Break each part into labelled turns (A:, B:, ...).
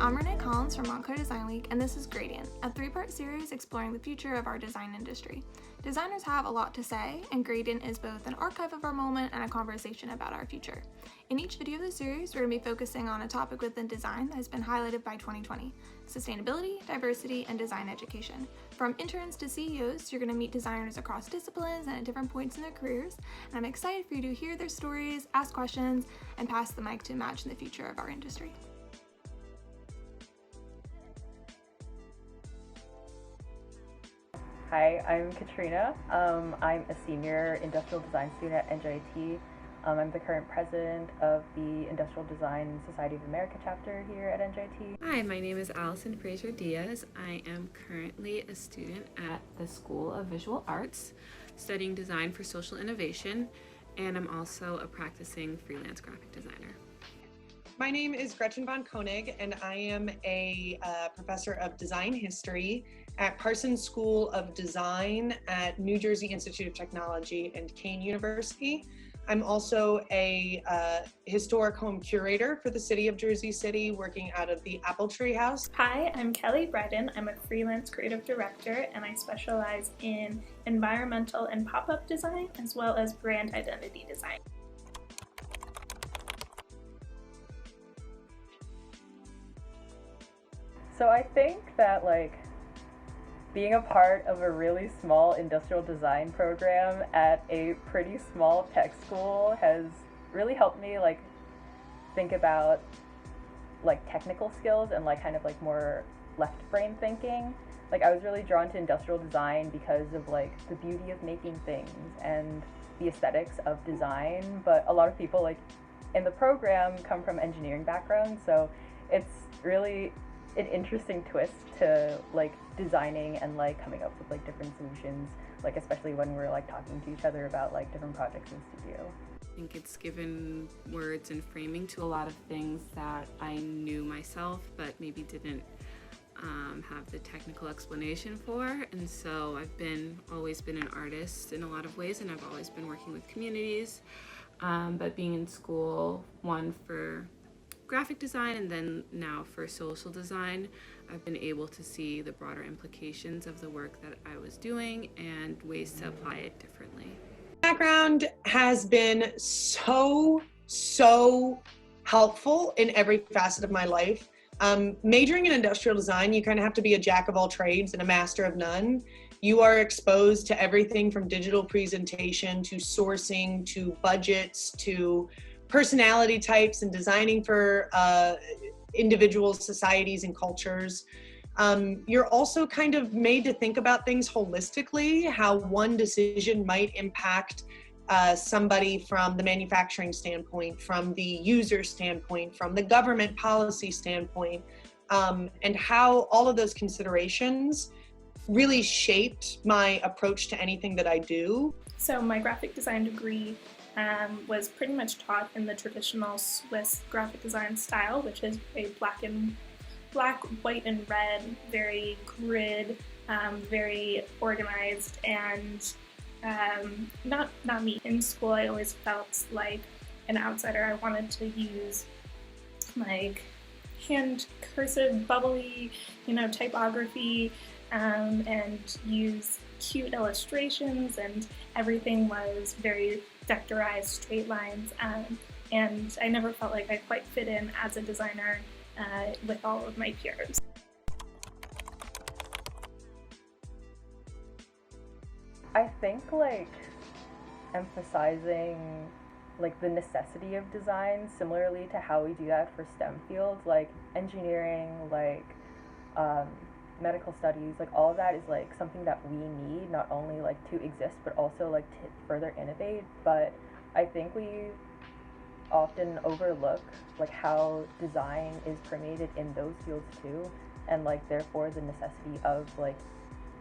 A: I'm Renee Collins from Montclair Design Week, and this is Gradient, a three-part series exploring the future of our design industry. Designers have a lot to say, and Gradient is both an archive of our moment and a conversation about our future. In each video of the series, we're going to be focusing on a topic within design that has been highlighted by 2020: sustainability, diversity, and design education. From interns to CEOs, you're going to meet designers across disciplines and at different points in their careers, and I'm excited for you to hear their stories, ask questions, and pass the mic to imagine the future of our industry.
B: Hi, I'm Katrina. I'm a senior industrial design student at NJIT. I'm the current president of the Industrial Design Society of America chapter here at NJIT.
C: Hi, my name is Alyson Fraser Diaz. I am currently a student at the School of Visual Arts, studying design for social innovation, and I'm also a practicing freelance graphic designer.
D: My name is Gretchen Von Koeing, and I am a professor of design history at Parsons School of Design at New Jersey Institute of Technology and Kean University. I'm also a historic home curator for the city of Jersey City, working out of the Apple Tree House.
E: Hi, I'm Kelly Bryden. I'm a freelance creative director, and I specialize in environmental and pop-up design, as well as brand identity design.
B: So I think that being a part of a really small industrial design program at a pretty small tech school has really helped me think about technical skills and more left brain thinking. I was really drawn to industrial design because of the beauty of making things and the aesthetics of design, but a lot of people in the program come from engineering backgrounds, so it's really an interesting twist to designing and coming up with different solutions, especially when we're talking to each other about different projects in studio.
C: I think it's given words and framing to a lot of things that I knew myself but maybe didn't have the technical explanation for, and so I've always been an artist in a lot of ways, and I've always been working with communities, but being in school, one for graphic design and then now for social design, I've been able to see the broader implications of the work that I was doing and ways to apply it differently.
D: Background has been so helpful in every facet of my life. Majoring in industrial design, you kind of have to be a jack of all trades and a master of none. You are exposed to everything from digital presentation to sourcing to budgets to personality types and designing for individual societies and cultures. You're also kind of made to think about things holistically, how one decision might impact somebody from the manufacturing standpoint, from the user standpoint, from the government policy standpoint, and how all of those considerations really shaped my approach to anything that I do.
E: So my graphic design degree was pretty much taught in the traditional Swiss graphic design style, which is a black, white, and red, very grid, very organized, and not me. In school, I always felt like an outsider. I wanted to use hand cursive, bubbly, typography, and use cute illustrations, and everything was very vectorized, straight lines, and I never felt like I quite fit in as a designer with all of my peers.
B: I think emphasizing the necessity of design, similarly to how we do that for STEM fields like engineering, medical studies, all of that is something that we need, not only to exist but also to further innovate. But I think we often overlook how design is permeated in those fields too, and therefore the necessity of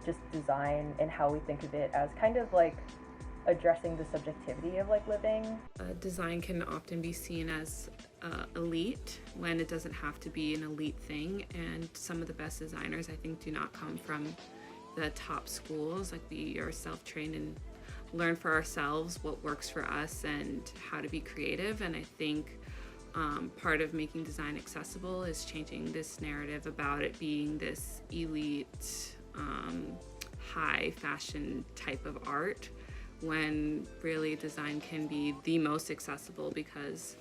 B: just design and how we think of it as kind of addressing the subjectivity of living.
C: Design can often be seen as elite when it doesn't have to be an elite thing, and some of the best designers I think do not come from the top schools. We are self-trained and learn for ourselves what works for us and how to be creative, and I think part of making design accessible is changing this narrative about it being this elite, high fashion type of art, when really design can be the most accessible because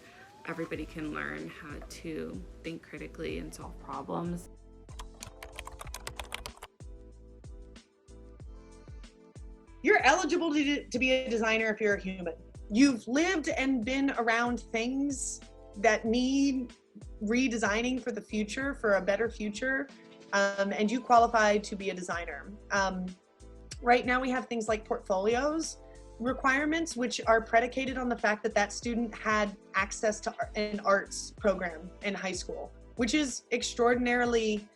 C: everybody can learn how to think critically and solve problems.
D: You're eligible to be a designer if you're a human. You've lived and been around things that need redesigning for the future, for a better future, and you qualify to be a designer. Right now we have things like portfolios requirements, which are predicated on the fact that that student had access to an arts program in high school, which is extraordinarily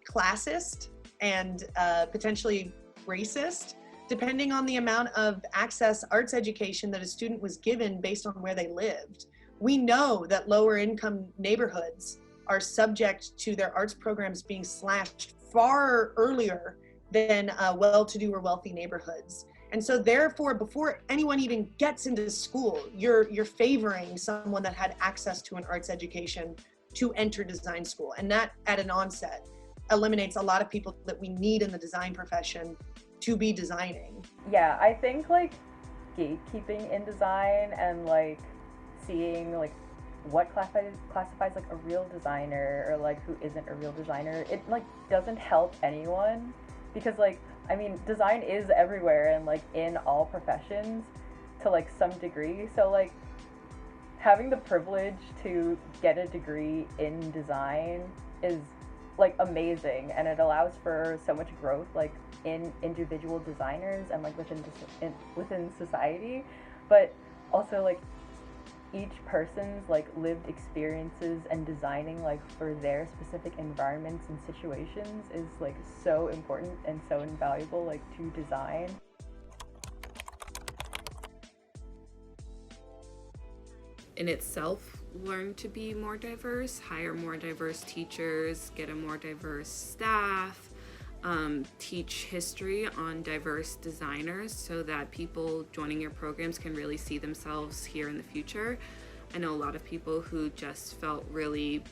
D: classist and potentially racist, depending on the amount of access arts education that a student was given based on where they lived. We know that lower income neighborhoods are subject to their arts programs being slashed far earlier than well-to-do or wealthy neighborhoods. And so therefore, before anyone even gets into school, you're favoring someone that had access to an arts education to enter design school. And that, at an onset, eliminates a lot of people that we need in the design profession to be designing.
B: Yeah, I think like gatekeeping in design and like seeing like what classifies like a real designer or like who isn't a real designer, it like doesn't help anyone, because like, I mean, design is everywhere and like in all professions to like some degree. So like having the privilege to get a degree in design is like amazing, and it allows for so much growth like in individual designers and like within society, but also like each person's like lived experiences and designing like for their specific environments and situations is like so important and so invaluable like to design.
C: In itself, learn to be more diverse, hire more diverse teachers, get a more diverse staff, teach history on diverse designers so that people joining your programs can really see themselves here in the future. I know a lot of people who just felt really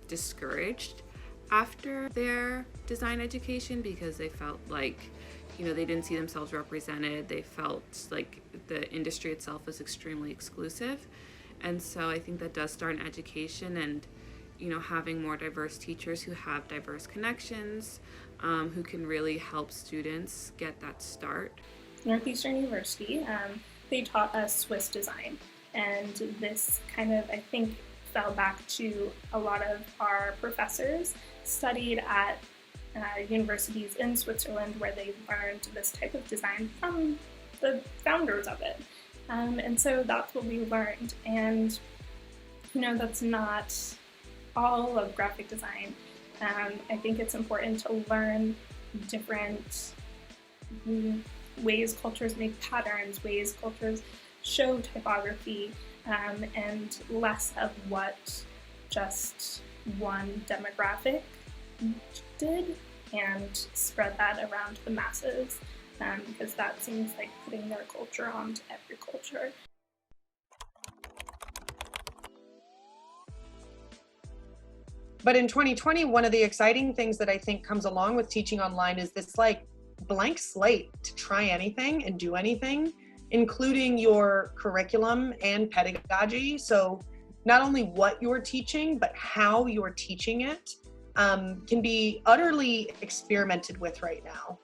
C: discouraged after their design education because they felt like, you know, they didn't see themselves represented. They felt like the industry itself was extremely exclusive. And so I think that does start in education, and, you know, having more diverse teachers who have diverse connections, who can really help students get that start.
E: Northeastern University, they taught us Swiss design, and this kind of, I think, fell back to a lot of our professors studied at universities in Switzerland where they learned this type of design from the founders of it. And so that's what we learned. And, you know, that's not all of graphic design. I think it's important to learn different ways cultures make patterns, ways cultures show typography, and less of what just one demographic did, and spread that around the masses. Because that seems like putting their culture onto every culture.
D: But in 2020, one of the exciting things that I think comes along with teaching online is this like blank slate to try anything and do anything, including your curriculum and pedagogy. So not only what you're teaching, but how you're teaching it can be utterly experimented with right now.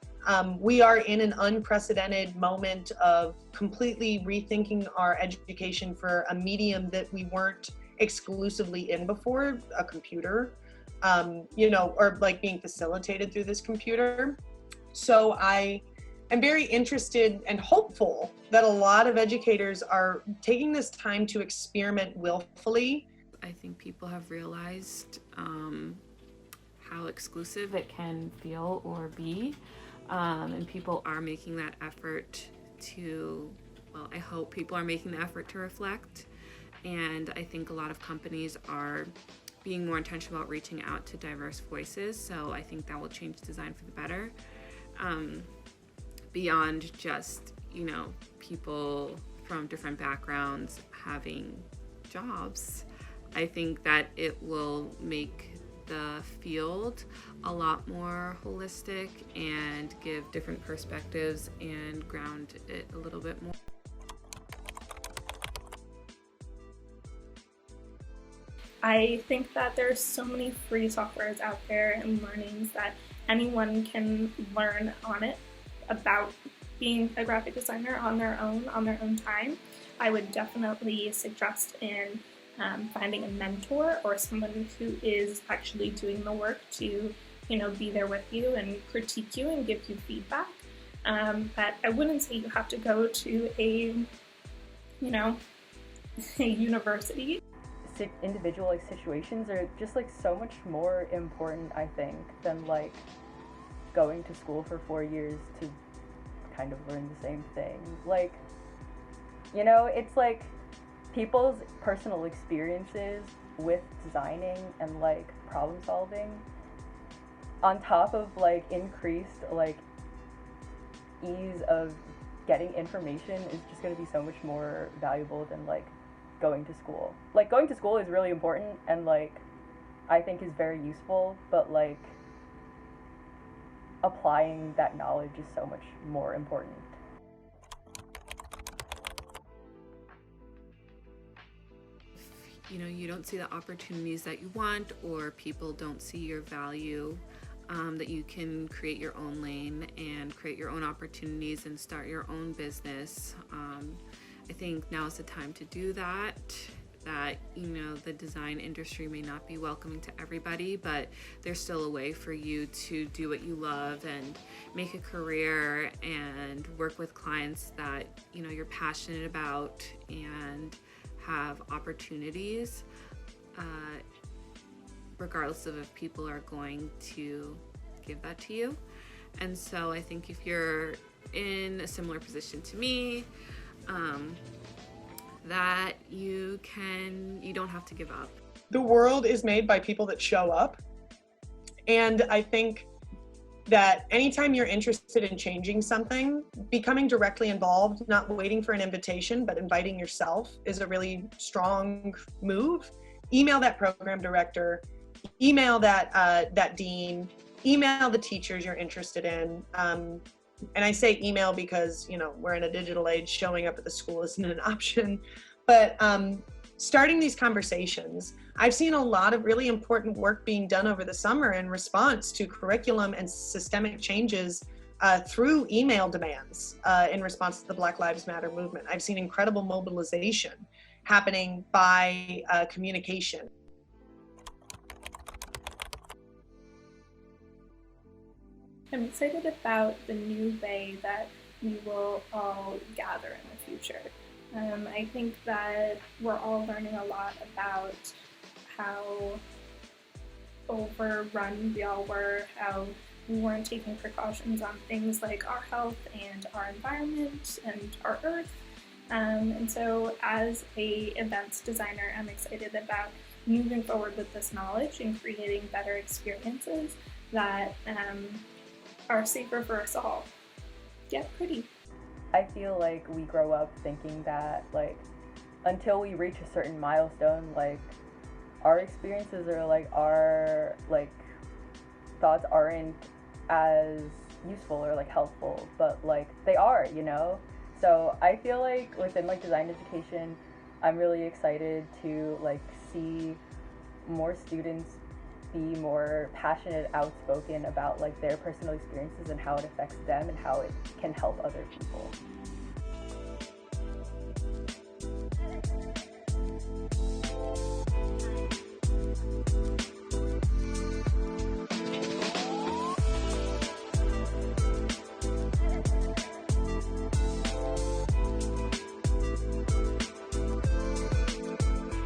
D: We are in an unprecedented moment of completely rethinking our education for a medium that we weren't exclusively in before, a computer, you know, or like being facilitated through this computer. So I am very interested and hopeful that a lot of educators are taking this time to experiment willfully.
C: I think people have realized how exclusive it can feel or be. And people are making that effort to, well, I hope people are making the effort to reflect. And I think a lot of companies are being more intentional about reaching out to diverse voices. So I think that will change design for the better. Beyond just, you know, people from different backgrounds having jobs, I think that it will make the field a lot more holistic and give different perspectives and ground it a little bit more.
E: I think that there's so many free softwares out there and learnings that anyone can learn on it about being a graphic designer on their own time. I would definitely suggest in finding a mentor or someone who is actually doing the work to, be there with you and critique you and give you feedback. But I wouldn't say you have to go to a university.
B: Individual situations are just so much more important, I think, than going to school for 4 years to kind of learn the same thing. It's people's personal experiences with designing and problem solving on top of increased ease of getting information is just going to be so much more valuable than going to school. Going to school is really important and I think is very useful, but applying that knowledge is so much more important.
C: You don't see the opportunities that you want, or people don't see your value, that you can create your own lane and create your own opportunities and start your own business. I think now is the time to do that. The design industry may not be welcoming to everybody, but there's still a way for you to do what you love and make a career and work with clients that you're passionate about and have opportunities, regardless of if people are going to give that to you. And so I think if you're in a similar position to me, that you don't have to give up.
D: The world is made by people that show up. And I think that anytime you're interested in changing something, becoming directly involved, not waiting for an invitation, but inviting yourself is a really strong move. Email that program director, email that dean, email the teachers you're interested in. And I say email because, we're in a digital age, showing up at the school isn't an option. But starting these conversations, I've seen a lot of really important work being done over the summer in response to curriculum and systemic changes through email demands in response to the Black Lives Matter movement. I've seen incredible mobilization happening by communication.
E: I'm excited about the new way that we will all gather in the future. I think that we're all learning a lot about how overrun we all were, how we weren't taking precautions on things like our health and our environment and our earth. And so as a events designer, I'm excited about moving forward with this knowledge and creating better experiences that are safer for us all. Get pretty.
B: I feel we grow up thinking that until we reach a certain milestone, our experiences or our thoughts aren't as useful or helpful, but they are, So I feel within design education, I'm really excited to see more students be more passionate, outspoken about their personal experiences and how it affects them and how it can help other people.